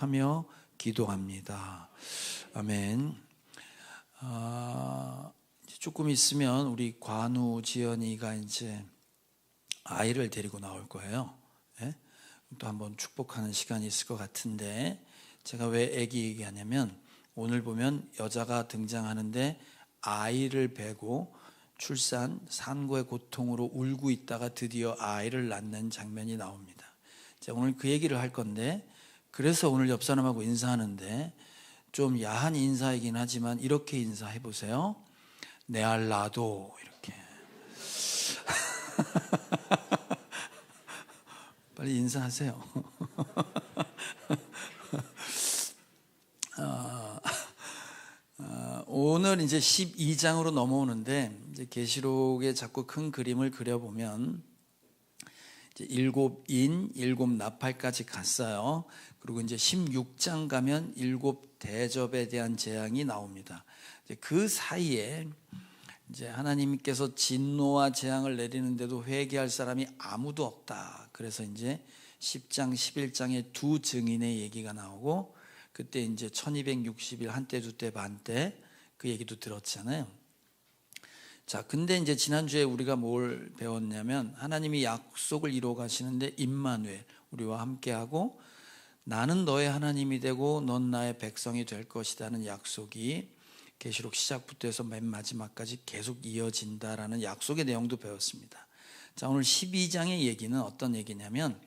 하며 기도합니다. 아멘. 조금 있으면 우리 관우 지연이가 이제 아이를 데리고 나올 거예요. 예? 또 한번 축복하는 시간이 있을 것 같은데, 제가 왜 아기 얘기하냐면 오늘 보면 여자가 등장하는데 아이를 베고 출산, 산고의 고통으로 울고 있다가 드디어 아이를 낳는 장면이 나옵니다. 자, 오늘 그 얘기를 할 건데, 그래서 오늘 옆 사람하고 인사하는데 좀 야한 인사이긴 하지만 이렇게 인사해 보세요. 내 알라도 이렇게. 빨리 인사하세요. 오늘 이제 12장으로 넘어오는데, 이제 계시록에 자꾸 큰 그림을 그려보면 이제 7인 7나팔까지 갔어요. 그리고 이제 16장 가면 7대접에 대한 재앙이 나옵니다. 이제 그 사이에 이제 하나님께서 진노와 재앙을 내리는데도 회개할 사람이 아무도 없다. 그래서 이제 10장, 11장에 두 증인의 얘기가 나오고, 그때 이제 1260일 한때 두때 반때 그 얘기도 들었잖아요. 자, 근데 이제 지난주에 우리가 뭘 배웠냐면, 하나님이 약속을 이루어 가시는데 임마누엘, 우리와 함께하고 나는 너의 하나님이 되고 넌 나의 백성이 될 것이라는 약속이 계시록 시작부터 해서 맨 마지막까지 계속 이어진다라는 약속의 내용도 배웠습니다. 자, 오늘 12장의 얘기는 어떤 얘기냐면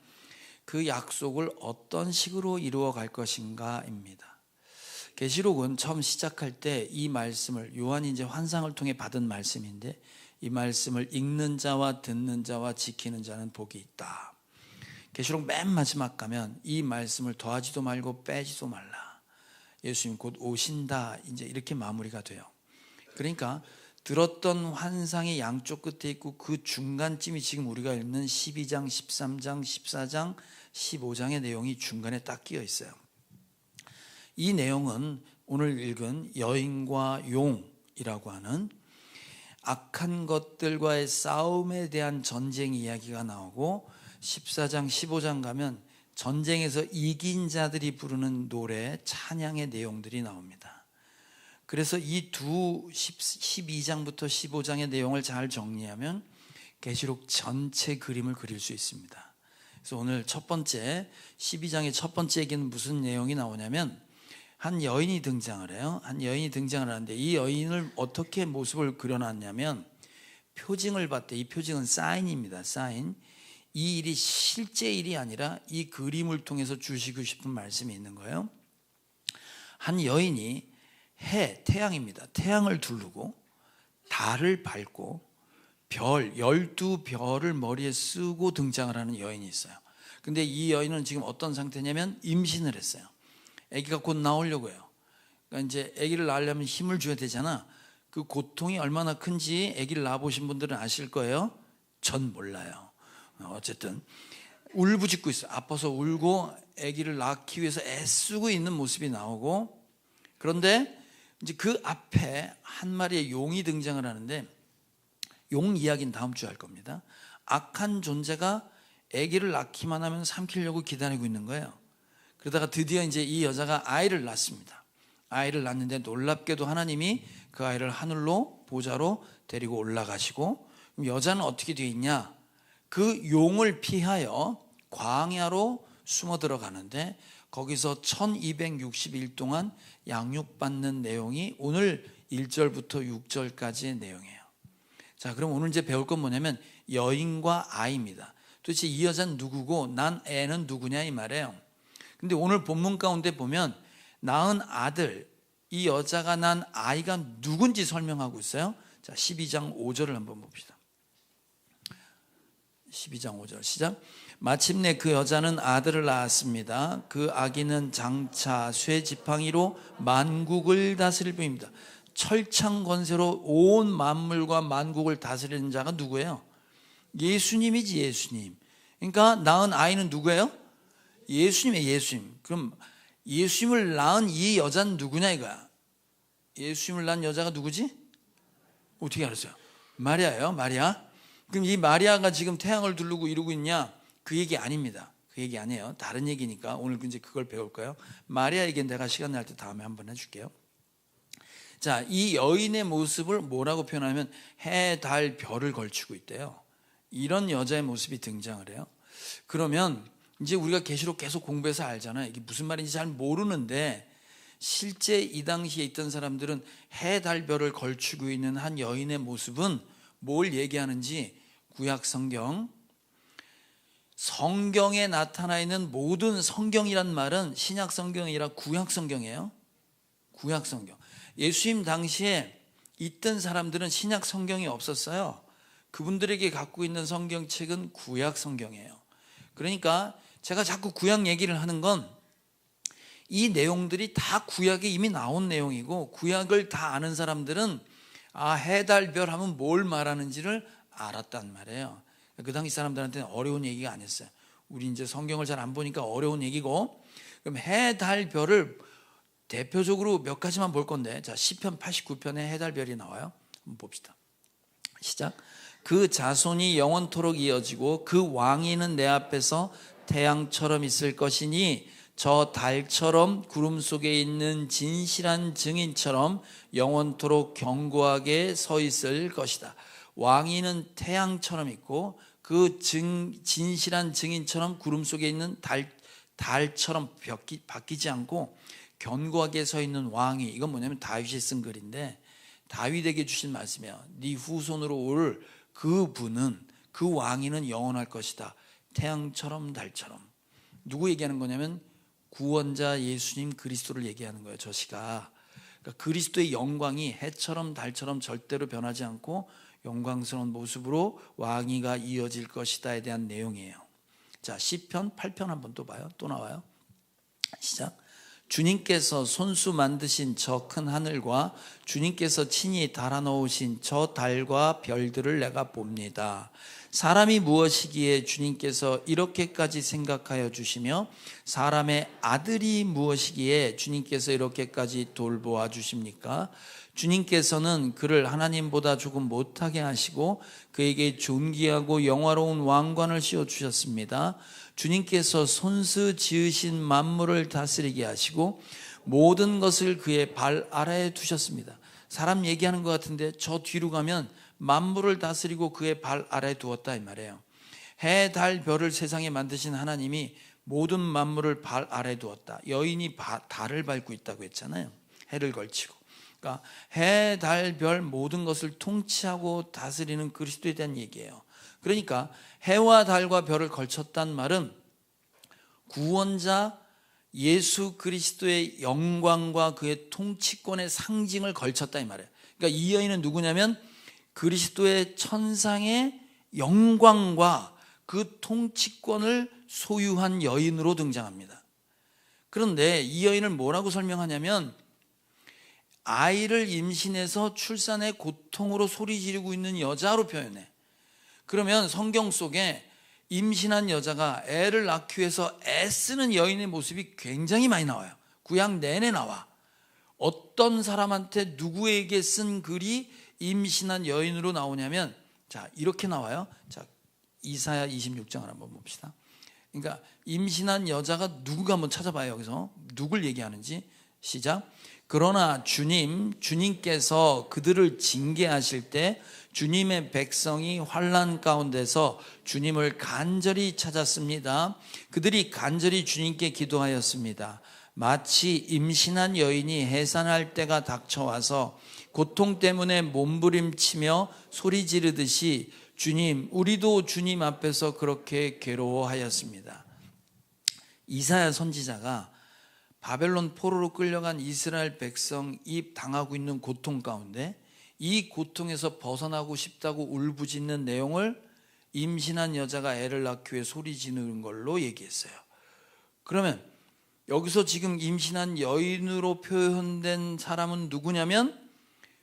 그 약속을 어떤 식으로 이루어 갈 것인가입니다. 계시록은 처음 시작할 때 이 말씀을, 요한이 이제 환상을 통해 받은 말씀인데, 이 말씀을 읽는 자와 듣는 자와 지키는 자는 복이 있다. 계시록 맨 마지막 가면 이 말씀을 더하지도 말고 빼지도 말라. 예수님 곧 오신다. 이제 이렇게 마무리가 돼요. 그러니까 들었던 환상의 양쪽 끝에 있고 그 중간쯤이 지금 우리가 읽는 12장, 13장, 14장, 15장의 내용이 중간에 딱 끼어 있어요. 이 내용은 오늘 읽은 여인과 용이라고 하는 악한 것들과의 싸움에 대한 전쟁 이야기가 나오고, 14장, 15장 가면 전쟁에서 이긴 자들이 부르는 노래, 찬양의 내용들이 나옵니다. 그래서 이 두 12장부터 15장의 내용을 잘 정리하면 계시록 전체 그림을 그릴 수 있습니다. 그래서 오늘 첫 번째 12장의 첫 번째 얘기는 무슨 내용이 나오냐면, 한 여인이 등장을 해요. 한 여인이 등장을 하는데, 이 여인을 어떻게 모습을 그려놨냐면 표징을 봤대. 이 표징은 사인입니다. 사인. 이 일이 실제 일이 아니라 이 그림을 통해서 주시고 싶은 말씀이 있는 거예요. 한 여인이 태양입니다. 태양을 두르고 달을 밟고 별, 12별을 머리에 쓰고 등장을 하는 여인이 있어요. 근데 이 여인은 지금 어떤 상태냐면 임신을 했어요. 아기가 곧 나오려고 해요. 그러니까 이제 아기를 낳으려면 힘을 줘야 되잖아. 그 고통이 얼마나 큰지 아기를 낳아보신 분들은 아실 거예요. 전 몰라요. 어쨌든 울부짖고 있어요. 아파서 울고 아기를 낳기 위해서 애쓰고 있는 모습이 나오고, 그런데 이제 그 앞에 한 마리의 용이 등장을 하는데, 용 이야기는 다음 주에 할 겁니다. 악한 존재가 아기를 낳기만 하면 삼키려고 기다리고 있는 거예요. 그러다가 드디어 이제 이 여자가 아이를 낳습니다. 아이를 낳는데 놀랍게도 하나님이 그 아이를 하늘로, 보좌로 데리고 올라가시고, 그럼 여자는 어떻게 되어 있냐? 그 용을 피하여 광야로 숨어 들어가는데, 거기서 1260일 동안 양육받는 내용이 오늘 1절부터 6절까지의 내용이에요. 자, 그럼 오늘 이제 배울 건 뭐냐면 여인과 아이입니다. 도대체 이 여자는 누구고 난 애는 누구냐 이 말이에요. 근데 오늘 본문 가운데 보면 낳은 아들, 이 여자가 낳은 아이가 누군지 설명하고 있어요. 자, 12장 5절을 한번 봅시다. 12장 5절 시작. 마침내 그 여자는 아들을 낳았습니다. 그 아기는 장차 쇠 지팡이로 만국을 다스릴 분입니다. 철창 권세로 온 만물과 만국을 다스리는 자가 누구예요? 예수님이지, 예수님. 그러니까 낳은 아이는 누구예요? 예수님이에요. 예수님. 그럼 예수님을 낳은 이 여자는 누구냐 이거야. 예수님을 낳은 여자가 누구지? 어떻게 알았어요? 마리아예요. 마리아. 그럼 이 마리아가 지금 태양을 두르고 이러고 있냐? 그 얘기 아닙니다. 그 얘기 아니에요. 다른 얘기니까 오늘 이제 그걸 배울까요? 마리아 얘기는 내가 시간 날 때 다음에 한번 해줄게요. 자, 이 여인의 모습을 뭐라고 표현하면 해, 달, 별을 걸치고 있대요. 이런 여자의 모습이 등장을 해요. 그러면 이제 우리가 계시록 계속 공부해서 알잖아요. 이게 무슨 말인지 잘 모르는데 실제 이 당시에 있던 사람들은 해, 달, 별을 걸치고 있는 한 여인의 모습은 뭘 얘기하는지 구약 성경에 나타나 있는 모든 성경이란 말은 신약 성경이 아니라 구약 성경이에요. 구약 성경. 예수님 당시에 있던 사람들은 신약 성경이 없었어요. 그분들에게 갖고 있는 성경책은 구약 성경이에요. 그러니까 제가 자꾸 구약 얘기를 하는 건 이 내용들이 다 구약에 이미 나온 내용이고 구약을 다 아는 사람들은 해, 달, 별 하면 뭘 말하는지를 알았단 말이에요. 그 당시 사람들한테는 어려운 얘기가 아니었어요. 우리 이제 성경을 잘 안 보니까 어려운 얘기고, 그럼 해, 달, 별을 대표적으로 몇 가지만 볼 건데, 자, 시편 89편에 해, 달, 별이 나와요. 한번 봅시다. 시작. 그 자손이 영원토록 이어지고 그 왕위는 내 앞에서 태양처럼 있을 것이니 저 달처럼 구름 속에 있는 진실한 증인처럼 영원토록 견고하게 서 있을 것이다. 왕위는 태양처럼 있고 그 진실한 증인처럼 구름 속에 있는 달처럼 바뀌지 않고 견고하게 서 있는 왕이, 이건 뭐냐면 다윗이 쓴 글인데 다윗에게 주신 말씀이에요. 네 후손으로 올 그분은, 그 왕위는 영원할 것이다. 태양처럼 달처럼. 누구 얘기하는 거냐면 구원자 예수님 그리스도를 얘기하는 거예요. 저 시가. 그러니까 그리스도의 영광이 해처럼 달처럼 절대로 변하지 않고 영광스러운 모습으로 왕위가 이어질 것이다에 대한 내용이에요. 자, 시편 8편 한번 또 봐요. 또 나와요. 시작. 주님께서 손수 만드신 저 큰 하늘과 주님께서 친히 달아놓으신 저 달과 별들을 내가 봅니다. 사람이 무엇이기에 주님께서 이렇게까지 생각하여 주시며 사람의 아들이 무엇이기에 주님께서 이렇게까지 돌보아 주십니까? 주님께서는 그를 하나님보다 조금 못하게 하시고 그에게 존귀하고 영화로운 왕관을 씌워주셨습니다. 주님께서 손수 지으신 만물을 다스리게 하시고 모든 것을 그의 발 아래에 두셨습니다. 사람 얘기하는 것 같은데 저 뒤로 가면 만물을 다스리고 그의 발 아래에 두었다 이 말이에요. 해, 달, 별을 세상에 만드신 하나님이 모든 만물을 발 아래에 두었다. 여인이 달을 밟고 있다고 했잖아요. 해를 걸치고. 그러니까 해, 달, 별 모든 것을 통치하고 다스리는 그리스도에 대한 얘기예요. 그러니까 해와 달과 별을 걸쳤단 말은 구원자 예수 그리스도의 영광과 그의 통치권의 상징을 걸쳤다 이 말이에요. 그러니까 이 여인은 누구냐면 그리스도의 천상의 영광과 그 통치권을 소유한 여인으로 등장합니다. 그런데 이 여인을 뭐라고 설명하냐면 아이를 임신해서 출산의 고통으로 소리 지르고 있는 여자로 표현해. 그러면 성경 속에 임신한 여자가 애를 낳기 위해서 애쓰는 여인의 모습이 굉장히 많이 나와요. 구약 내내 나와. 어떤 사람한테 누구에게 쓴 글이 임신한 여인으로 나오냐면 자, 이렇게 나와요. 자, 이사야 26장을 한번 봅시다. 그러니까 임신한 여자가 누구가 한번 찾아봐요. 여기서 누굴 얘기하는지. 시작. 그러나 주님께서 그들을 징계하실 때 주님의 백성이 환난 가운데서 주님을 간절히 찾았습니다. 그들이 간절히 주님께 기도하였습니다. 마치 임신한 여인이 해산할 때가 닥쳐와서 고통 때문에 몸부림치며 소리 지르듯이 주님, 우리도 주님 앞에서 그렇게 괴로워하였습니다. 이사야 선지자가 바벨론 포로로 끌려간 이스라엘 백성이 당하고 있는 고통 가운데 이 고통에서 벗어나고 싶다고 울부짖는 내용을 임신한 여자가 애를 낳기 위해 소리 지르는 걸로 얘기했어요. 그러면 여기서 지금 임신한 여인으로 표현된 사람은 누구냐면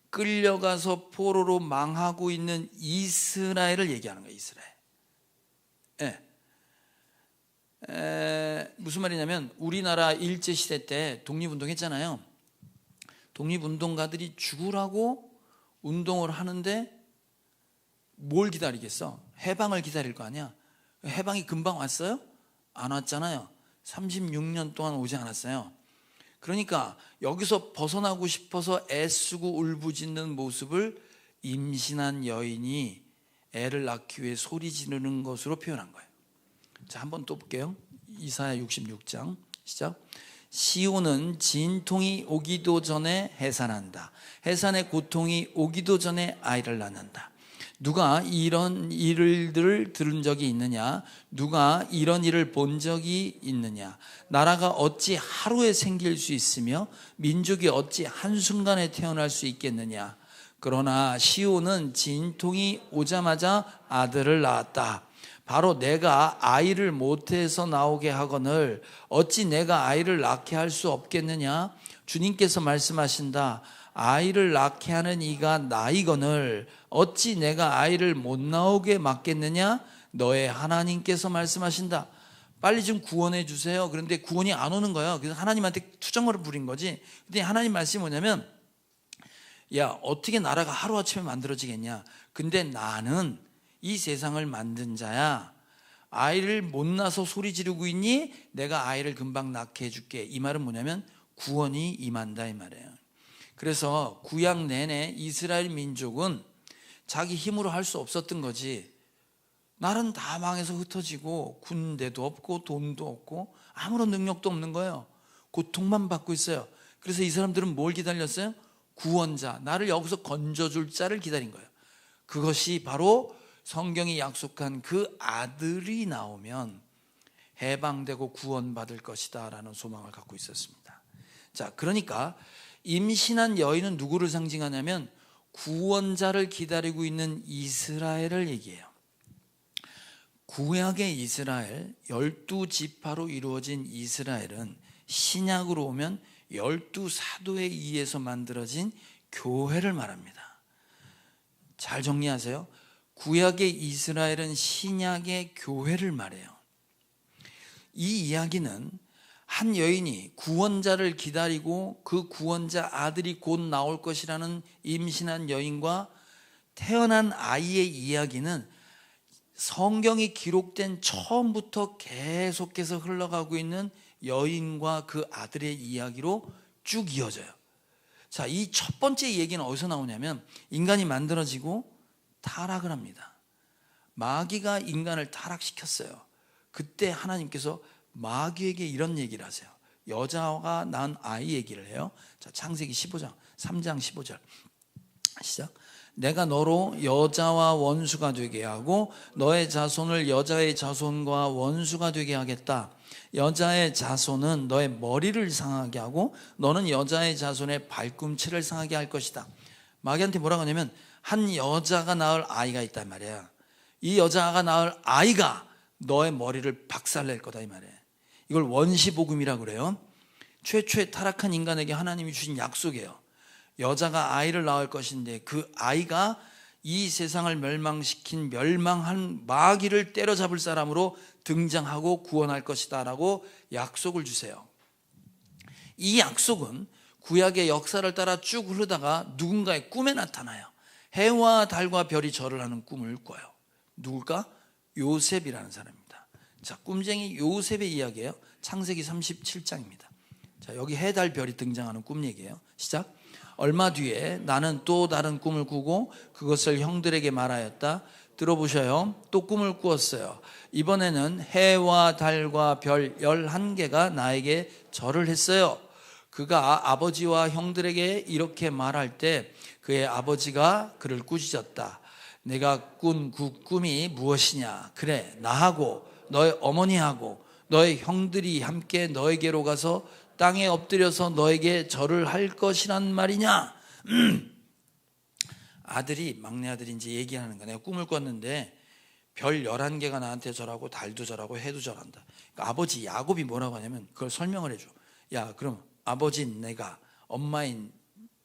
끌려가서 포로로 망하고 있는 이스라엘을 얘기하는 거예요. 이스라엘. 무슨 말이냐면 우리나라 일제시대 때 독립운동 했잖아요. 독립운동가들이 죽으라고 운동을 하는데 뭘 기다리겠어? 해방을 기다릴 거 아니야. 해방이 금방 왔어요? 안 왔잖아요. 36년 동안 오지 않았어요. 그러니까 여기서 벗어나고 싶어서 애쓰고 울부짖는 모습을 임신한 여인이 애를 낳기 위해 소리 지르는 것으로 표현한 거예요. 자, 한번 또 볼게요. 이사야 66장 시작. 시온은 진통이 오기도 전에 해산한다. 해산의 고통이 오기도 전에 아이를 낳는다. 누가 이런 일들을 들은 적이 있느냐? 누가 이런 일을 본 적이 있느냐? 나라가 어찌 하루에 생길 수 있으며 민족이 어찌 한순간에 태어날 수 있겠느냐? 그러나 시온은 진통이 오자마자 아들을 낳았다. 바로 내가 아이를 못해서 나오게 하거늘 어찌 내가 아이를 낳게 할 수 없겠느냐? 주님께서 말씀하신다. 아이를 낳게 하는 이가 나이거늘 어찌 내가 아이를 못 나오게 막겠느냐? 너의 하나님께서 말씀하신다. 빨리 좀 구원해 주세요. 그런데 구원이 안 오는 거예요. 그래서 하나님한테 투정을 부린 거지. 근데 하나님 말씀이 뭐냐면, 야, 어떻게 나라가 하루아침에 만들어지겠냐? 근데 나는 이 세상을 만든 자야. 아이를 못 낳아서 소리 지르고 있니? 내가 아이를 금방 낳게 해줄게. 이 말은 뭐냐면 구원이 임한다 이 말이에요. 그래서 구약 내내 이스라엘 민족은 자기 힘으로 할 수 없었던 거지. 나라는 다 망해서 흩어지고 군대도 없고 돈도 없고 아무런 능력도 없는 거예요. 고통만 받고 있어요. 그래서 이 사람들은 뭘 기다렸어요? 구원자, 나를 여기서 건져줄 자를 기다린 거예요. 그것이 바로 성경이 약속한 그 아들이 나오면 해방되고 구원받을 것이다 라는 소망을 갖고 있었습니다. 자, 그러니까 임신한 여인은 누구를 상징하냐면 구원자를 기다리고 있는 이스라엘을 얘기해요. 구약의 이스라엘, 12지파로 이루어진 이스라엘은 신약으로 오면 12사도에 의해서 만들어진 교회를 말합니다. 잘 정리하세요. 구약의 이스라엘은 신약의 교회를 말해요. 이 이야기는 한 여인이 구원자를 기다리고 그 구원자 아들이 곧 나올 것이라는 임신한 여인과 태어난 아이의 이야기는 성경이 기록된 처음부터 계속해서 흘러가고 있는 여인과 그 아들의 이야기로 쭉 이어져요. 자, 이 첫 번째 얘기는 어디서 나오냐면 인간이 만들어지고 타락을 합니다. 마귀가 인간을 타락시켰어요. 그때 하나님께서 마귀에게 이런 얘기를 하세요. 여자가 낳은 아이 얘기를 해요. 자, 창세기 15장 3장 15절 시작. 내가 너로 여자와 원수가 되게 하고 너의 자손을 여자의 자손과 원수가 되게 하겠다. 여자의 자손은 너의 머리를 상하게 하고 너는 여자의 자손의 발꿈치를 상하게 할 것이다. 마귀한테 뭐라고 하냐면 한 여자가 낳을 아이가 있단 말이야. 이 여자가 낳을 아이가 너의 머리를 박살낼 거다 이 말이에요. 이걸 원시복음이라고 그래요. 최초의 타락한 인간에게 하나님이 주신 약속이에요. 여자가 아이를 낳을 것인데 그 아이가 이 세상을 멸망시킨 멸망한 마귀를 때려잡을 사람으로 등장하고 구원할 것이다 라고 약속을 주세요. 이 약속은 구약의 역사를 따라 쭉 흐르다가 누군가의 꿈에 나타나요. 해와 달과 별이 절을 하는 꿈을 꿔요. 누굴까? 요셉이라는 사람입니다. 자, 꿈쟁이 요셉의 이야기예요. 창세기 37장입니다. 자, 여기 해, 달, 별이 등장하는 꿈 얘기예요. 시작. 얼마 뒤에 나는 또 다른 꿈을 꾸고 그것을 형들에게 말하였다. 들어보셔요. 또 꿈을 꾸었어요. 이번에는 해와 달과 별 11개가 나에게 절을 했어요. 그가 아버지와 형들에게 이렇게 말할 때 그의 아버지가 그를 꾸짖었다. 내가 꾼 그 꿈이 무엇이냐? 그래, 나하고 너의 어머니하고 너의 형들이 함께 너에게로 가서 땅에 엎드려서 너에게 절을 할 것이란 말이냐? 아들이, 막내 아들이 이제 얘기하는 거야. 내가 꿈을 꿨는데 별 11개가 나한테 절하고 달도 절하고 해도 절한다. 그러니까 아버지 야곱이 뭐라고 하냐면 그걸 설명을 해줘. 야, 그럼 아버지인 내가, 엄마인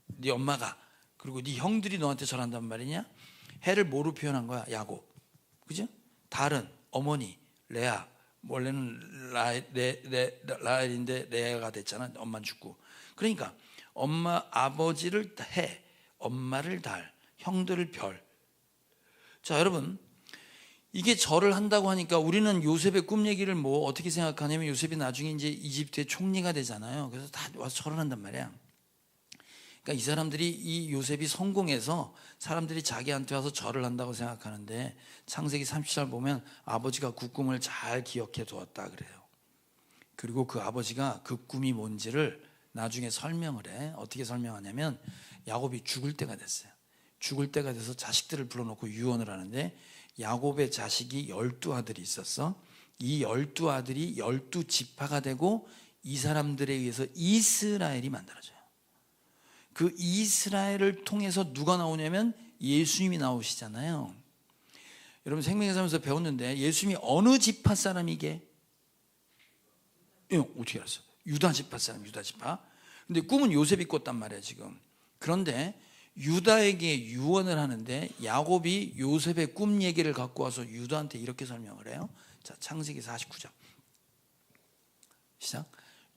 네 엄마가, 그리고 네 형들이 너한테 절한단 말이냐? 해를 뭐로 표현한 거야? 야곱. 그죠? 달은 어머니 레아. 원래는 라헬인데 레아가 됐잖아. 엄마는 죽고. 그러니까 엄마, 아버지를 해, 엄마를 달, 형들을 별. 자, 여러분, 이게 절을 한다고 하니까 우리는 요셉의 꿈 얘기를 뭐 어떻게 생각하냐면 요셉이 나중에 이제 이집트의 총리가 되잖아요. 그래서 다 와서 절을 한단 말이야. 그러니까 이 사람들이 이 요셉이 성공해서 사람들이 자기한테 와서 절을 한다고 생각하는데 창세기 30절 보면 아버지가 그 꿈을 잘 기억해 두었다 그래요. 그리고 그 아버지가 그 꿈이 뭔지를 나중에 설명을 해. 어떻게 설명하냐면 야곱이 죽을 때가 됐어요. 죽을 때가 돼서 자식들을 불러놓고 유언을 하는데 야곱의 자식이 12아들이 있었어. 이 12아들이 12지파가 되고 이 사람들에 의해서 이스라엘이 만들어져요. 그 이스라엘을 통해서 누가 나오냐면 예수님이 나오시잖아요. 여러분 생명의 삶에서 배웠는데 예수님이 어느 지파 사람이게? 어떻게 알았어? 유다 지파 사람, 유다 지파. 근데 꿈은 요셉이 꿨단 말이야 지금. 그런데 유다에게 유언을 하는데 야곱이 요셉의 꿈 얘기를 갖고 와서 유다한테 이렇게 설명을 해요. 자, 창세기 49장 시작.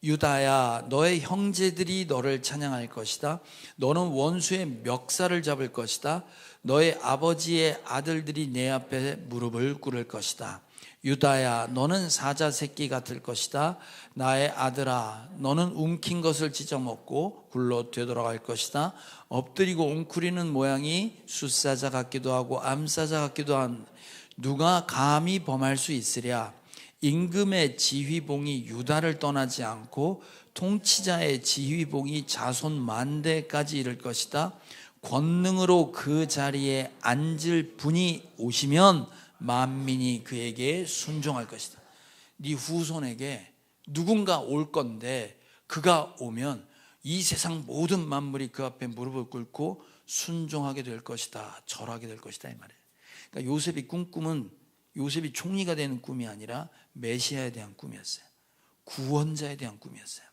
유다야, 너의 형제들이 너를 찬양할 것이다. 너는 원수의 멱살을 잡을 것이다. 너의 아버지의 아들들이 내 앞에 무릎을 꿇을 것이다. 유다야, 너는 사자 새끼 같을 것이다. 나의 아들아, 너는 움킨 것을 찢어먹고 굴러 되돌아갈 것이다. 엎드리고 웅크리는 모양이 숫사자 같기도 하고 암사자 같기도 한 누가 감히 범할 수 있으랴. 임금의 지휘봉이 유다를 떠나지 않고 통치자의 지휘봉이 자손 만대까지 이를 것이다. 권능으로 그 자리에 앉을 분이 오시면 만민이 그에게 순종할 것이다. 네 후손에게 누군가 올 건데 그가 오면 이 세상 모든 만물이 그 앞에 무릎을 꿇고 순종하게 될 것이다. 절하게 될 것이다 이 말이에요. 그러니까 요셉이 꿈은 요셉이 총리가 되는 꿈이 아니라 메시아에 대한 꿈이었어요. 구원자에 대한 꿈이었어요.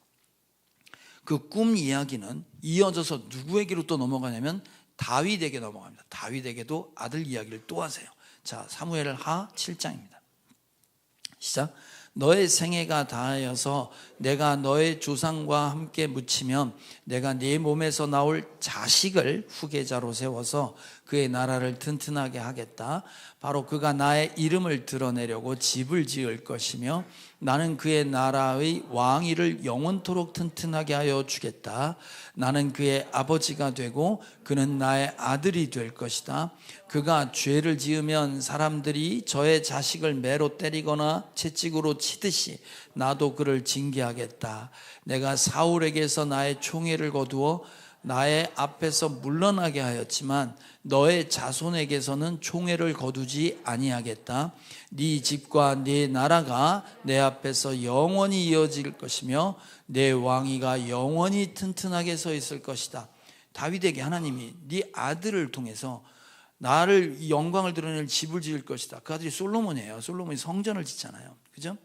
그 꿈 이야기는 이어져서 누구에게로 또 넘어가냐면 다윗에게 넘어갑니다. 다윗에게도 아들 이야기를 또 하세요. 자, 사무엘하 7장입니다. 시작. 너의 생애가 다하여서 내가 너의 조상과 함께 묻히면 내가 네 몸에서 나올 자식을 후계자로 세워서 그의 나라를 튼튼하게 하겠다. 바로 그가 나의 이름을 드러내려고 집을 지을 것이며 나는 그의 나라의 왕위를 영원토록 튼튼하게 하여 주겠다. 나는 그의 아버지가 되고 그는 나의 아들이 될 것이다. 그가 죄를 지으면 사람들이 저의 자식을 매로 때리거나 채찍으로 치듯이 나도 그를 징계하겠다. 내가 사울에게서 나의 총애를 거두어 나의 앞에서 물러나게 하였지만 너의 자손에게서는 총애를 거두지 아니하겠다. 네 집과 네 나라가 내 앞에서 영원히 이어질 것이며 내 왕위가 영원히 튼튼하게 서 있을 것이다. 다윗에게 하나님이 네 아들을 통해서 나를 영광을 드러낼 집을 지을 것이다. 그 아들이 솔로몬이에요. 솔로몬이 성전을 짓잖아요. 그죠?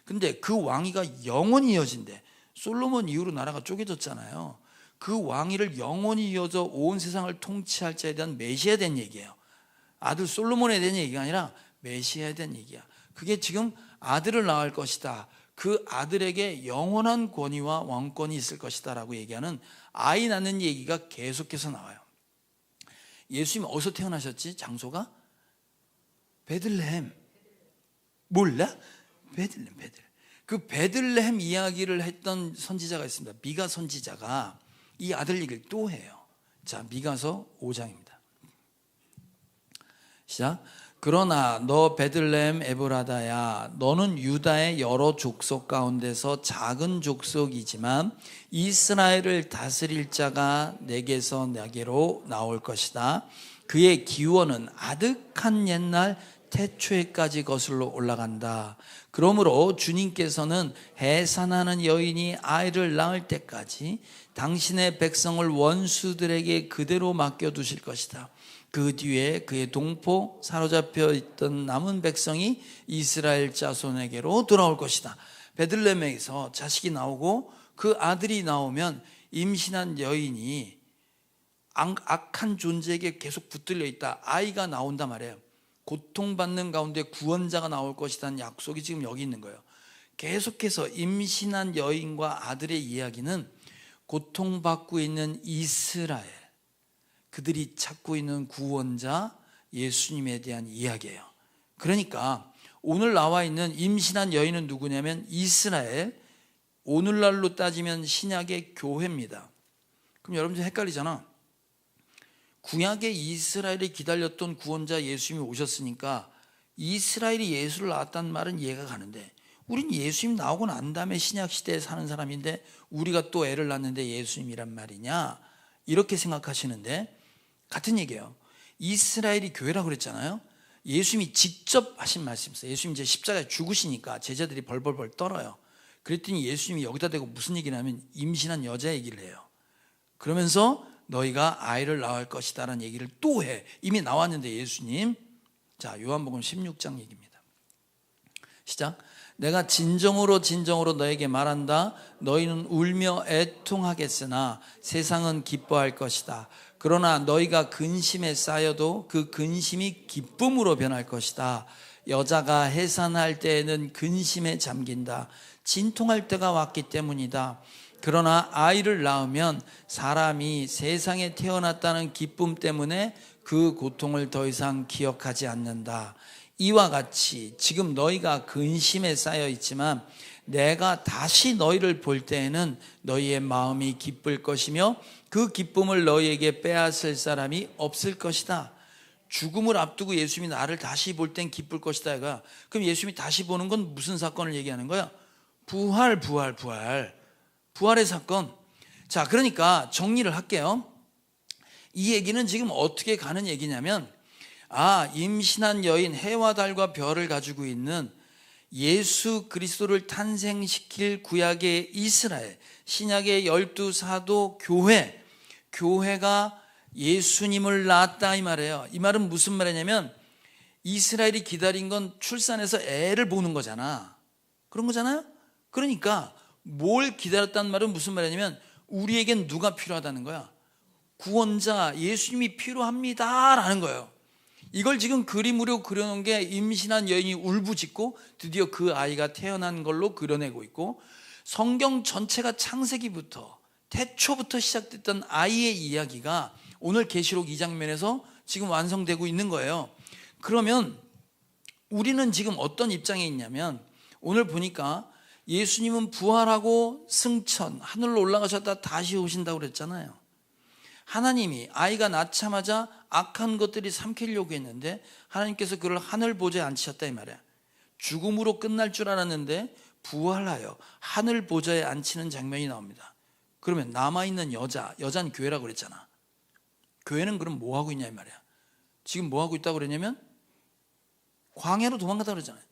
근데 그 왕위가 영원히 이어진대. 솔로몬 이후로 나라가 쪼개졌잖아요. 그 왕위를 영원히 이어져 온 세상을 통치할 자에 대한 메시아에 대한 얘기예요. 아들 솔로몬에 대한 얘기가 아니라 메시아에 대한 얘기야. 그게 지금 아들을 낳을 것이다. 그 아들에게 영원한 권위와 왕권이 있을 것이다 라고 얘기하는 아이 낳는 얘기가 계속해서 나와요. 예수님 어디서 태어나셨지? 장소가? 베들레헴. 몰라? 베들레헴. 그 베들레헴 이야기를 했던 선지자가 있습니다. 미가 선지자가 이 아들 얘기를 또 해요. 자, 미가서 5장입니다. 시작. 그러나 너 베들레헴 에브라다야, 너는 유다의 여러 족속 가운데서 작은 족속이지만 이스라엘을 다스릴 자가 내게서 내게로 나올 것이다. 그의 기원은 아득한 옛날 태초에까지 거슬러 올라간다. 그러므로 주님께서는 해산하는 여인이 아이를 낳을 때까지 당신의 백성을 원수들에게 그대로 맡겨두실 것이다. 그 뒤에 그의 동포 사로잡혀 있던 남은 백성이 이스라엘 자손에게로 돌아올 것이다. 베들레헴에서 자식이 나오고 그 아들이 나오면 임신한 여인이 악한 존재에게 계속 붙들려 있다. 아이가 나온단 말이에요. 고통받는 가운데 구원자가 나올 것이라는 약속이 지금 여기 있는 거예요. 계속해서 임신한 여인과 아들의 이야기는 고통받고 있는 이스라엘, 그들이 찾고 있는 구원자 예수님에 대한 이야기예요. 그러니까 오늘 나와 있는 임신한 여인은 누구냐면 이스라엘, 오늘날로 따지면 신약의 교회입니다. 그럼 여러분들 헷갈리잖아. 구약의 이스라엘이 기다렸던 구원자 예수님이 오셨으니까 이스라엘이 예수를 낳았다는 말은 이해가 가는데, 우린 예수님 나오고 난 다음에 신약 시대에 사는 사람인데 우리가 또 애를 낳는데 예수님이란 말이냐, 이렇게 생각하시는데, 같은 얘기예요. 이스라엘이 교회라고 그랬잖아요. 예수님이 직접 하신 말씀이었어요. 예수님 이제 십자가에 죽으시니까 제자들이 벌벌벌 떨어요. 그랬더니 예수님이 여기다 대고 무슨 얘기를 하면 임신한 여자 얘기를 해요. 그러면서 너희가 아이를 낳을 것이다 라는 얘기를 또 해. 이미 나왔는데 예수님. 자, 요한복음 16장 얘기입니다. 시작. 내가 진정으로 진정으로 너에게 말한다. 너희는 울며 애통하겠으나 세상은 기뻐할 것이다. 그러나 너희가 근심에 쌓여도 그 근심이 기쁨으로 변할 것이다. 여자가 해산할 때에는 근심에 잠긴다. 진통할 때가 왔기 때문이다. 그러나 아이를 낳으면 사람이 세상에 태어났다는 기쁨 때문에 그 고통을 더 이상 기억하지 않는다. 이와 같이 지금 너희가 근심에 쌓여 있지만 내가 다시 너희를 볼 때에는 너희의 마음이 기쁠 것이며 그 기쁨을 너희에게 빼앗을 사람이 없을 것이다. 죽음을 앞두고 예수님이 나를 다시 볼 땐 기쁠 것이다. 그럼 예수님이 다시 보는 건 무슨 사건을 얘기하는 거야? 부활의 사건. 자, 그러니까 정리를 할게요. 이 얘기는 지금 어떻게 가는 얘기냐면, 임신한 여인 해와 달과 별을 가지고 있는 예수 그리스도를 탄생시킬 구약의 이스라엘, 신약의 12사도 교회가 예수님을 낳았다 이 말이에요. 이 말은 무슨 말이냐면 이스라엘이 기다린 건 출산해서 애를 보는 거잖아. 그런 거잖아요. 그러니까 뭘 기다렸다는 말은 무슨 말이냐면 우리에겐 누가 필요하다는 거야? 구원자 예수님이 필요합니다 라는 거예요. 이걸 지금 그림으로 그려놓은 게 임신한 여인이 울부짖고 드디어 그 아이가 태어난 걸로 그려내고 있고, 성경 전체가 창세기부터 태초부터 시작됐던 아이의 이야기가 오늘 계시록 2장면에서 지금 완성되고 있는 거예요. 그러면 우리는 지금 어떤 입장에 있냐면, 오늘 보니까 예수님은 부활하고 승천, 하늘로 올라가셨다 다시 오신다고 그랬잖아요. 하나님이 아이가 낳자마자 악한 것들이 삼키려고 했는데 하나님께서 그를 하늘 보좌에 앉히셨다 이 말이야. 죽음으로 끝날 줄 알았는데 부활하여 하늘 보좌에 앉히는 장면이 나옵니다. 그러면 남아있는 여자는 교회라고 그랬잖아. 교회는 그럼 뭐 하고 있냐 이 말이야. 지금 뭐 하고 있다고 그랬냐면 광야로 도망가다 그러잖아요.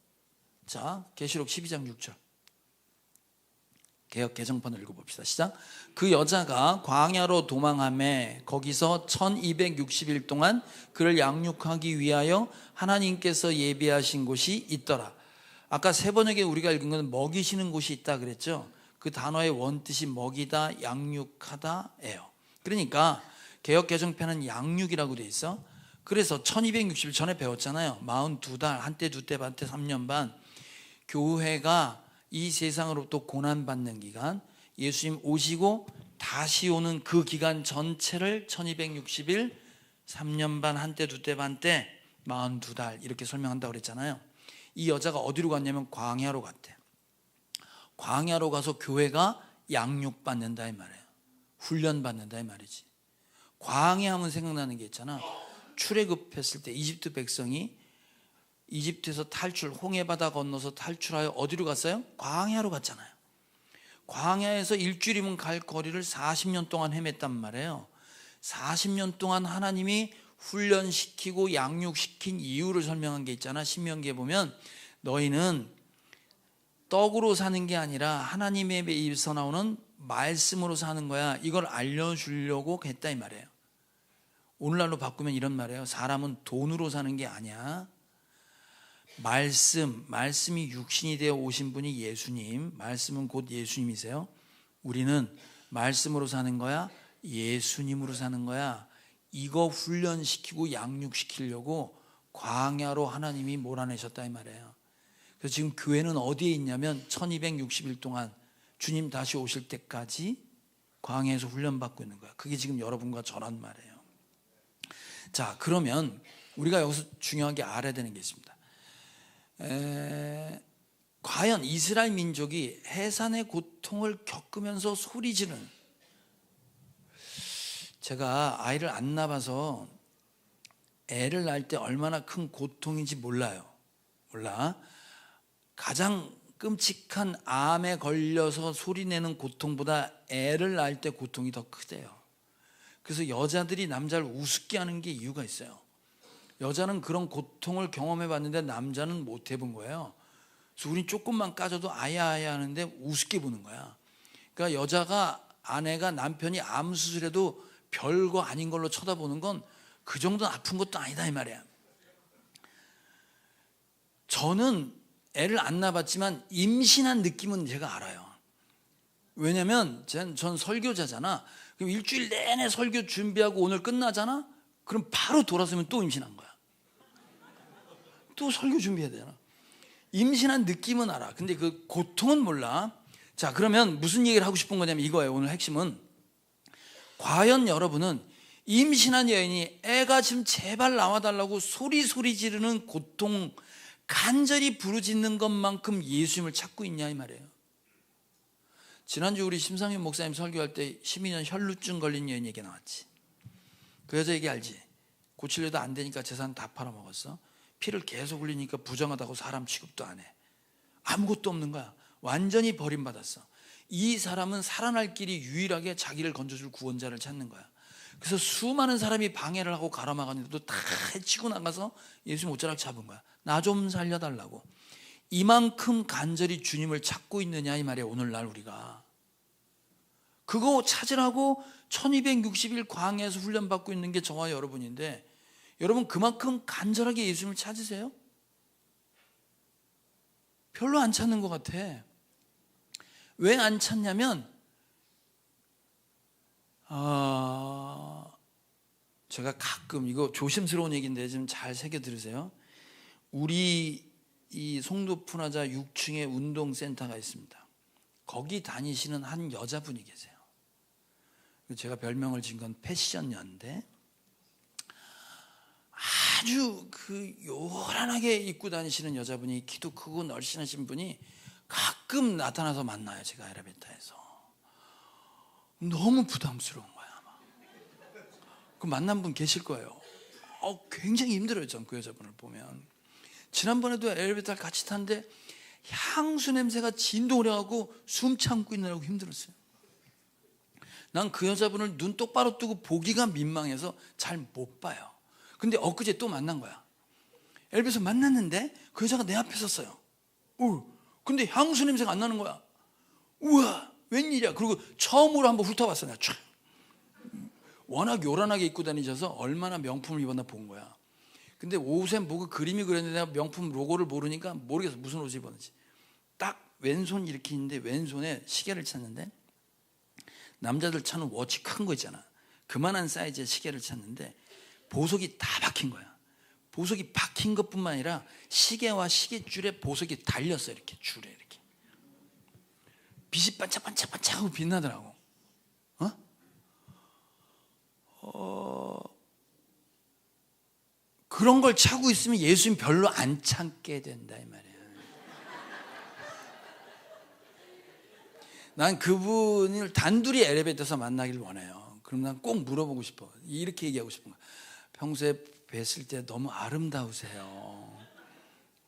자, 계시록 12장 6절 개역 개정판을 읽어봅시다. 시작. 그 여자가 광야로 도망하매 거기서 1260일 동안 그를 양육하기 위하여 하나님께서 예비하신 곳이 있더라. 아까 세 번역에 우리가 읽은 건 먹이시는 곳이 있다 그랬죠. 그 단어의 원뜻이 먹이다, 양육하다예요. 그러니까 개역 개정판은 양육이라고 돼 있어. 그래서 1260일 전에 배웠잖아요. 42달, 한때 두때 반때 3년 반. 교회가 이 세상으로부터 고난받는 기간, 예수님 오시고 다시 오는 그 기간 전체를 1260일, 3년 반, 한때 두때 반때 42달 이렇게 설명한다고 그랬잖아요. 이 여자가 어디로 갔냐면 광야로 갔대. 광야로 가서 교회가 양육받는다 이 말이에요. 훈련받는다 이 말이지. 광야하면 생각나는 게 있잖아. 출애굽했을 때 이집트 백성이 이집트에서 홍해바다 건너서 탈출하여 어디로 갔어요? 광야로 갔잖아요. 광야에서 일주일이면 갈 거리를 40년 동안 헤맸단 말이에요. 40년 동안 하나님이 훈련시키고 양육시킨 이유를 설명한 게 있잖아. 신명기에 보면 너희는 떡으로 사는 게 아니라 하나님의 입에서 나오는 말씀으로 사는 거야. 이걸 알려주려고 했다 이 말이에요. 오늘날로 바꾸면 이런 말이에요. 사람은 돈으로 사는 게 아니야. 말씀이 육신이 되어 오신 분이 예수님, 말씀은 곧 예수님이세요. 우리는 말씀으로 사는 거야, 예수님으로 사는 거야. 이거 훈련시키고 양육시키려고 광야로 하나님이 몰아내셨다 이 말이에요. 그래서 지금 교회는 어디에 있냐면 1260일 동안 주님 다시 오실 때까지 광야에서 훈련받고 있는 거야. 그게 지금 여러분과 저란 말이에요. 자, 그러면 우리가 여기서 중요하게 알아야 되는 게 있습니다. 과연 이스라엘 민족이 해산의 고통을 겪으면서 소리 지르는, 제가 아이를 안 낳아서 애를 낳을 때 얼마나 큰 고통인지 몰라. 가장 끔찍한 암에 걸려서 소리내는 고통보다 애를 낳을 때 고통이 더 크대요. 그래서 여자들이 남자를 우습게 하는 게 이유가 있어요. 여자는 그런 고통을 경험해 봤는데 남자는 못 해본 거예요. 그래서 우린 조금만 까져도 아야아야 하는데 우습게 보는 거야. 그러니까 여자가, 아내가 남편이 암 수술해도 별거 아닌 걸로 쳐다보는 건 그 정도는 아픈 것도 아니다 이 말이야. 저는 애를 안 낳아봤지만 임신한 느낌은 제가 알아요. 왜냐면 전 설교자잖아. 그럼 일주일 내내 설교 준비하고 오늘 끝나잖아. 그럼 바로 돌아서면 또 임신한 거야. 또 설교 준비해야 되잖아. 임신한 느낌은 알아. 근데 그 고통은 몰라. 자, 그러면 무슨 얘기를 하고 싶은 거냐면 이거예요. 오늘 핵심은, 과연 여러분은 임신한 여인이 애가 지금 제발 나와달라고 소리 지르는 고통, 간절히 부르짖는 것만큼 예수님을 찾고 있냐 이 말이에요. 지난주 우리 심상윤 목사님 설교할 때 12년 혈루증 걸린 여인 얘기 나왔지. 그 여자 얘기 알지? 고치려도 안 되니까 재산 다 팔아먹었어. 피를 계속 흘리니까 부정하다고 사람 취급도 안 해. 아무것도 없는 거야. 완전히 버림받았어. 이 사람은 살아날 길이 유일하게 자기를 건져줄 구원자를 찾는 거야. 그래서 수많은 사람이 방해를 하고 가로막았는데도 다 해치고 나가서 예수님 옷자락 잡은 거야. 나 좀 살려달라고. 이만큼 간절히 주님을 찾고 있느냐 이 말이야. 오늘날 우리가 그거 찾으라고 1260일 광야에서 훈련받고 있는 게 저와 여러분인데, 여러분 그만큼 간절하게 예수님을 찾으세요? 별로 안 찾는 것 같아. 왜 안 찾냐면 제가 가끔, 이거 조심스러운 얘기인데 좀 잘 새겨 들으세요. 우리 이 송도 푸나자 6층에 운동센터가 있습니다. 거기 다니시는 한 여자분이 계세요. 제가 별명을 지은 건 패션녀인데, 아주 그 요란하게 입고 다니시는 여자분이, 키도 크고 날씬하신 분이 가끔 나타나서 만나요. 제가 엘리베이터에서. 너무 부담스러운 거야. 아마 그 만난 분 계실 거예요. 굉장히 힘들어요. 전 그 여자분을 보면. 지난번에도 엘리베이터를 같이 탔는데 향수 냄새가 진동을 해갖고 숨 참고 있느라고 힘들었어요. 난 그 여자분을 눈 똑바로 뜨고 보기가 민망해서 잘 못 봐요. 근데 엊그제 또 만난 거야. 엘리베이터에서 만났는데 그 여자가 내 앞에 섰어요. 근데 향수 냄새가 안 나는 거야. 우와, 웬일이야. 그리고 처음으로 한번 훑어봤어. 내가 촥. 워낙 요란하게 입고 다니셔서 얼마나 명품을 입었나 본 거야. 근데 옷에 뭐가 그림이 그렸는데 내가 명품 로고를 모르니까 모르겠어. 무슨 옷을 입었는지. 딱 왼손 이렇게 있는데 왼손에 시계를 찾는데, 남자들 차는 워치 큰 거 있잖아. 그만한 사이즈의 시계를 찾는데 보석이 다 박힌 거야. 보석이 박힌 것뿐만 아니라 시계와 시계줄에 보석이 달렸어. 이렇게 줄에 이렇게. 빛이 반짝반짝반짝하고 빛나더라고. 그런 걸 차고 있으면 예수님 별로 안 찾게 된다 이 말이야. 난 그분을 단둘이 엘리베이터에서 만나길 원해요. 그럼 난 꼭 물어보고 싶어. 이렇게 얘기하고 싶은 거야. 평소에 뵀을 때 너무 아름다우세요.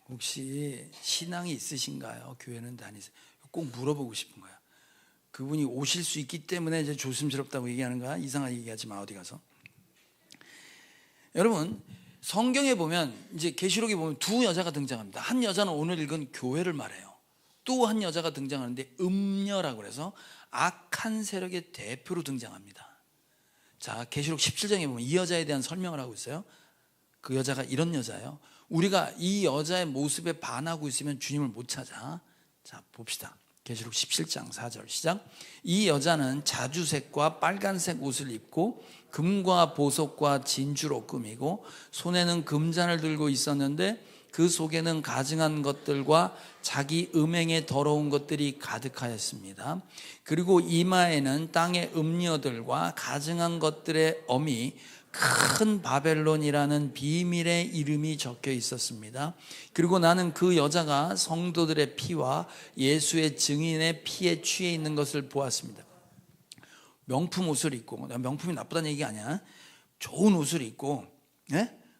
혹시 신앙이 있으신가요? 교회는 다니세요? 꼭 물어보고 싶은 거야. 그분이 오실 수 있기 때문에 이제 조심스럽다고 얘기하는 거야. 이상하게 얘기하지 마 어디 가서. 여러분, 성경에 보면, 이제 계시록에 보면 두 여자가 등장합니다. 한 여자는 오늘 읽은 교회를 말해요. 또 한 여자가 등장하는데 음녀라고 해서 악한 세력의 대표로 등장합니다. 자, 계시록 17장에 보면 이 여자에 대한 설명을 하고 있어요. 그 여자가 이런 여자예요. 우리가 이 여자의 모습에 반하고 있으면 주님을 못 찾아. 자, 봅시다. 계시록 17장 4절 시작. 이 여자는 자주색과 빨간색 옷을 입고 금과 보석과 진주로 꾸미고 손에는 금잔을 들고 있었는데 그 속에는 가증한 것들과 자기 음행에 더러운 것들이 가득하였습니다. 그리고 이마에는 땅의 음녀들과 가증한 것들의 엄이 큰 바벨론이라는 비밀의 이름이 적혀 있었습니다. 그리고 나는 그 여자가 성도들의 피와 예수의 증인의 피에 취해 있는 것을 보았습니다. 명품 옷을 입고, 명품이 나쁘다는 얘기가 아니야. 좋은 옷을 입고,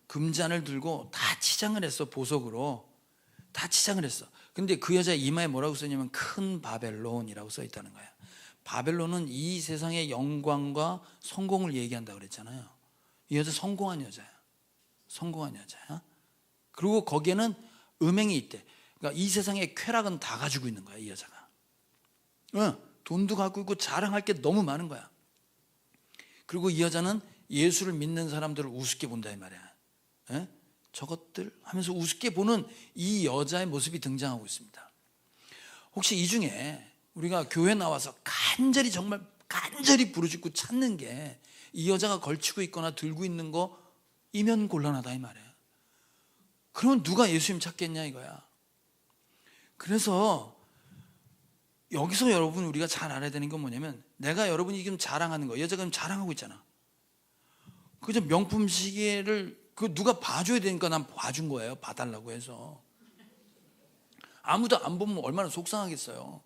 금잔을 들고 다 치장을 했어. 보석으로 다 치장을 했어. 근데 그 여자 이마에 뭐라고 써있냐면 큰 바벨론이라고 써 있다는 거야. 바벨론은 이 세상의 영광과 성공을 얘기한다고 그랬잖아요. 이 여자 성공한 여자야. 성공한 여자야. 그리고 거기에는 음행이 있대. 그러니까 이 세상의 쾌락은 다 가지고 있는 거야, 이 여자가. 돈도 갖고 있고 자랑할 게 너무 많은 거야. 그리고 이 여자는 예수를 믿는 사람들을 우습게 본다 이 말이야. 저것들 하면서 우습게 보는 이 여자의 모습이 등장하고 있습니다. 혹시 이 중에 우리가 교회 나와서 간절히 정말 간절히 부르짖고 찾는 게 이 여자가 걸치고 있거나 들고 있는 거이면 곤란하다 이 말이야. 그러면 누가 예수님 찾겠냐 이거야. 그래서 여기서 여러분 우리가 잘 알아야 되는 건 뭐냐면, 내가 여러분이 지금 자랑하는 거, 여자가 지금 자랑하고 있잖아. 그저 명품 시계를 그 누가 봐줘야 되니까 난 봐준 거예요. 봐달라고 해서. 아무도 안 보면 얼마나 속상하겠어요.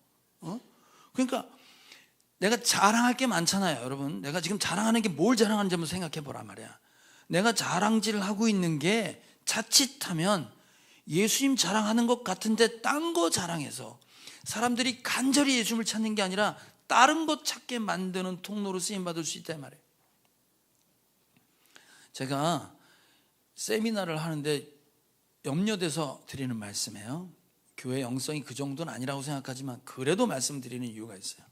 그러니까 내가 자랑할 게 많잖아요, 여러분. 내가 지금 자랑하는 게 뭘 자랑하는지 한번 생각해 보란 말이야. 내가 자랑질을 하고 있는 게 자칫하면 예수님 자랑하는 것 같은데 딴 거 자랑해서 사람들이 간절히 예수님을 찾는 게 아니라 다른 것 찾게 만드는 통로로 쓰임받을 수 있단 말이에요. 제가 세미나를 하는데 염려돼서 드리는 말씀이에요. 교회 영성이 그 정도는 아니라고 생각하지만 그래도 말씀드리는 이유가 있어요.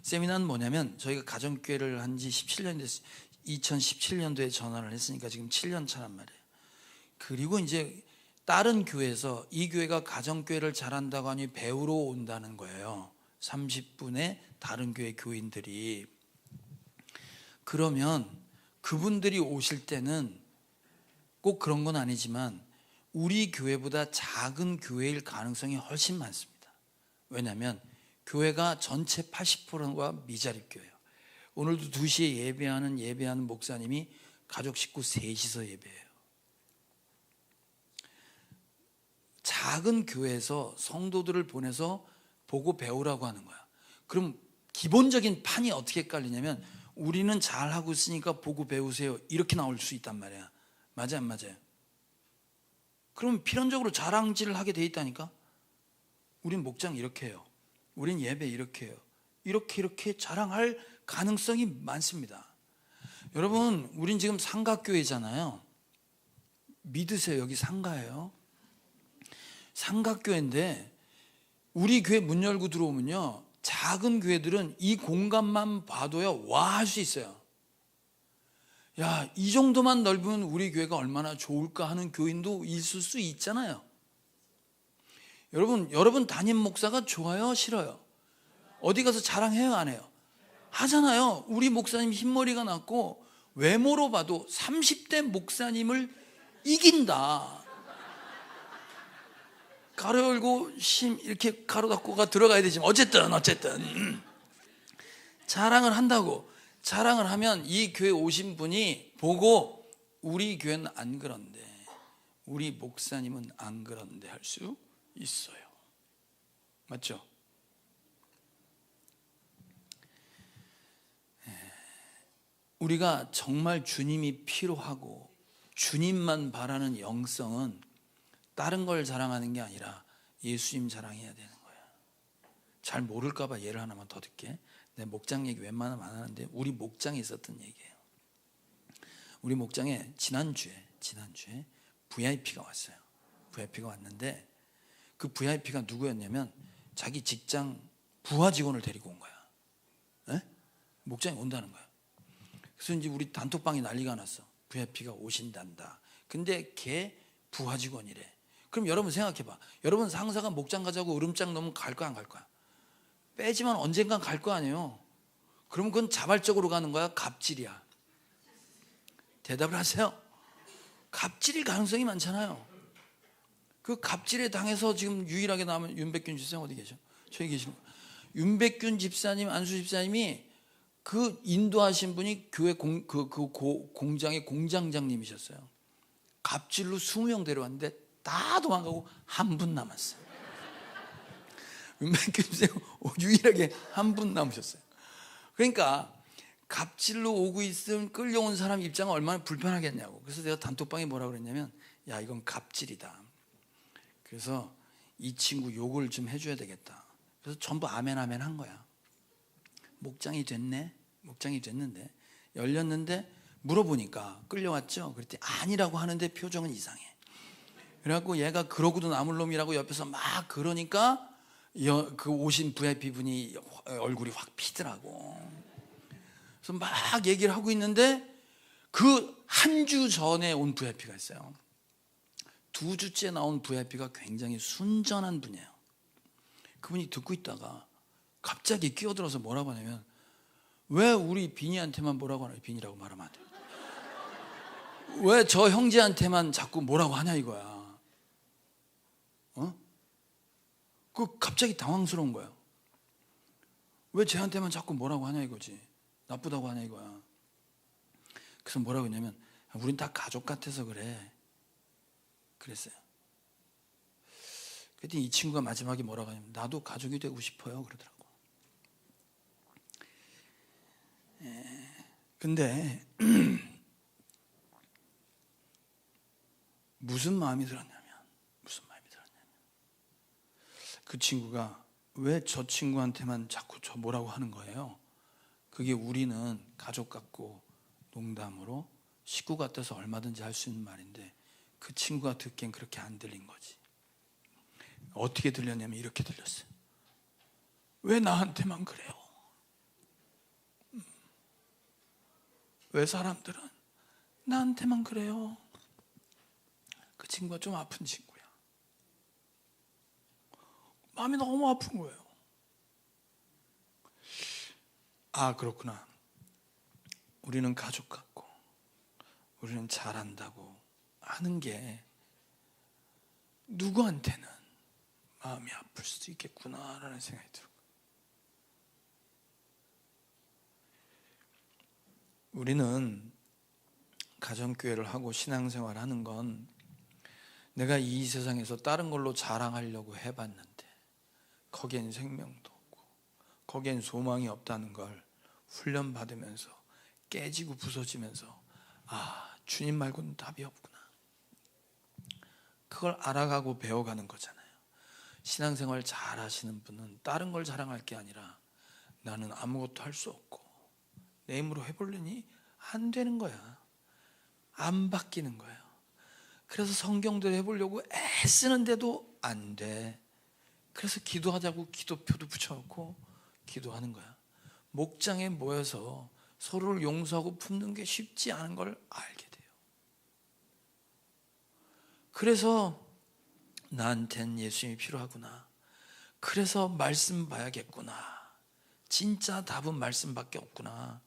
세미나는 뭐냐면, 저희가 가정교회를 한 지 17년 됐어요. 2017년도에 전환을 했으니까 지금 7년 차란 말이에요. 그리고 이제 다른 교회에서 이 교회가 가정교회를 잘한다고 하니 배우러 온다는 거예요. 30분의 다른 교회 교인들이. 그러면 그분들이 오실 때는 꼭 그런 건 아니지만 우리 교회보다 작은 교회일 가능성이 훨씬 많습니다. 왜냐하면 교회가 전체 80%가 미자립 교회예요. 오늘도 2시에 예배하는 목사님이 가족 식구 셋이서 예배해요. 작은 교회에서 성도들을 보내서 보고 배우라고 하는 거야. 그럼 기본적인 판이 어떻게 깔리냐면, 우리는 잘하고 있으니까 보고 배우세요, 이렇게 나올 수 있단 말이야. 맞아 안 맞아요? 그럼 필연적으로 자랑질을 하게 돼 있다니까. 우린 목장 이렇게 해요, 우린 예배 이렇게 해요, 이렇게 자랑할 가능성이 많습니다. 여러분, 우린 지금 상가교회잖아요. 믿으세요, 여기 상가예요. 상가교회인데 우리 교회 문 열고 들어오면요, 작은 교회들은 이 공간만 봐도요 와 할 수 있어요. 야, 이 정도만 넓으면 우리 교회가 얼마나 좋을까 하는 교인도 있을 수 있잖아요. 여러분 담임 목사가 좋아요, 싫어요? 어디 가서 자랑해요, 안 해요? 하잖아요. 우리 목사님 흰머리가 났고 외모로 봐도 30대 목사님을 이긴다. 가로 열고 심 이렇게 가로 닫고가 들어가야 되지만 어쨌든 자랑을 한다고. 자랑을 하면 이 교회 오신 분이 보고, 우리 교회는 안 그런데, 우리 목사님은 안 그런데 할 수 있어요. 맞죠? 우리가 정말 주님이 필요하고 주님만 바라는 영성은 다른 걸 자랑하는 게 아니라 예수님 자랑해야 되는 거야. 잘 모를까 봐 예를 하나만 더 듣게. 내 목장 얘기 웬만하면 안 하는데 우리 목장에 있었던 얘기예요. 우리 목장에 지난주에 VIP가 왔어요. VIP가 왔는데 그 VIP가 누구였냐면 자기 직장 부하 직원을 데리고 온 거야. 목장에 온다는 거야. 그래서 이제 우리 단톡방이 난리가 났어. VIP가 오신단다. 근데 걔 부하 직원이래. 그럼 여러분 생각해봐. 여러분 상사가 목장 가자고 으름장 넣으면 갈 거야, 안 갈 거야? 빼지만 언젠간 갈 거 아니에요. 그러면 그건 자발적으로 가는 거야, 갑질이야? 대답을 하세요. 갑질일 가능성이 많잖아요. 그 갑질에 당해서 지금 유일하게 남은 윤백균 집사님 어디 계셔? 저기 계십니다. 윤백균 집사님, 안수 집사님이 그 인도하신 분이 교회 공장의 공장장님이셨어요. 갑질로 20명 데려왔는데 다 도망가고 한 분 남았어요. 은백교수님 유일하게 한 분 남으셨어요. 그러니까 갑질로 오고 있으면 끌려온 사람 입장은 얼마나 불편하겠냐고. 그래서 내가 단톡방에 뭐라 그랬냐면, 야, 이건 갑질이다. 그래서 이 친구 욕을 좀 해줘야 되겠다. 그래서 전부 아멘 아멘 한 거야. 목장이 됐네. 목장이 됐는데 열렸는데 물어보니까 끌려왔죠. 그랬더니 아니라고 하는데 표정은 이상해. 그래갖고 얘가 그러고도 남을 놈이라고 옆에서 막 그러니까 그 오신 VIP 분이 얼굴이 확 피더라고. 그래서 막 얘기를 하고 있는데 그 한 주 전에 온 VIP가 있어요. 2주째 나온 VIP가 굉장히 순전한 분이에요. 그분이 듣고 있다가 갑자기 끼어들어서 뭐라고 하냐면, 왜 우리 빈이한테만 뭐라고 하냐, 빈이라고 말하면 안 돼. 왜 저 형제한테만 자꾸 뭐라고 하냐 이거야. 그 갑자기 당황스러운 거예요. 왜 쟤한테만 자꾸 뭐라고 하냐 이거지. 나쁘다고 하냐 이거야. 그래서 뭐라고 했냐면, 우린 다 가족 같아서 그래. 그랬어요. 그랬더니 이 친구가 마지막에 뭐라고 하냐면, 나도 가족이 되고 싶어요 그러더라고. 근데 무슨 마음이 들었냐면 그 친구가 왜 저 친구한테만 자꾸 저 뭐라고 하는 거예요. 그게 우리는 가족 같고 농담으로 식구 같아서 얼마든지 할 수 있는 말인데 그 친구가 듣기엔 그렇게 안 들린 거지. 어떻게 들렸냐면 이렇게 들렸어요. 왜 나한테만 그래요? 왜 사람들은 나한테만 그래요? 그 친구가 좀 아픈 친구야. 마음이 너무 아픈 거예요. 아, 그렇구나. 우리는 가족 같고 우리는 잘한다고 하는 게 누구한테는 마음이 아플 수도 있겠구나라는 생각이 들어요. 우리는 가정교회를 하고 신앙생활을 하는 건 내가 이 세상에서 다른 걸로 자랑하려고 해봤는데 거기엔 생명도 없고 거기엔 소망이 없다는 걸 훈련받으면서 깨지고 부서지면서, 아, 주님 말고는 답이 없구나. 그걸 알아가고 배워가는 거잖아요. 신앙생활 잘 하시는 분은 다른 걸 자랑할 게 아니라 나는 아무것도 할 수 없고 내 힘으로 해보려니 안 되는 거야. 안 바뀌는 거예요. 그래서 성경대로 해보려고 애쓰는데도 안 돼. 그래서 기도하자고 기도표도 붙여놓고 기도하는 거야. 목장에 모여서 서로를 용서하고 품는 게 쉽지 않은 걸 알게 돼요. 그래서 나한텐 예수님이 필요하구나. 그래서 말씀 봐야겠구나. 진짜 답은 말씀밖에 없구나.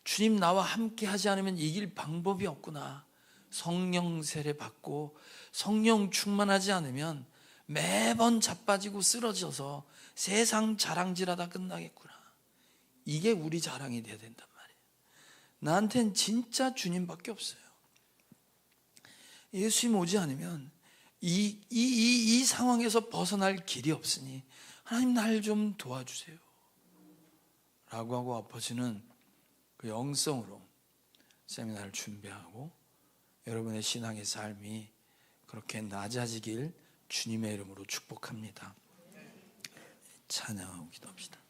주님 나와 함께 하지 않으면 이길 방법이 없구나. 성령 세례 받고 성령 충만하지 않으면 매번 자빠지고 쓰러져서 세상 자랑질하다 끝나겠구나. 이게 우리 자랑이 돼야 된단 말이에요. 나한텐 진짜 주님밖에 없어요. 예수님 오지 않으면 이 상황에서 벗어날 길이 없으니 하나님 날 좀 도와주세요 라고 하고 엎어지는 그 영성으로 세미나를 준비하고 여러분의 신앙의 삶이 그렇게 낮아지길 주님의 이름으로 축복합니다. 찬양하고 기도합시다.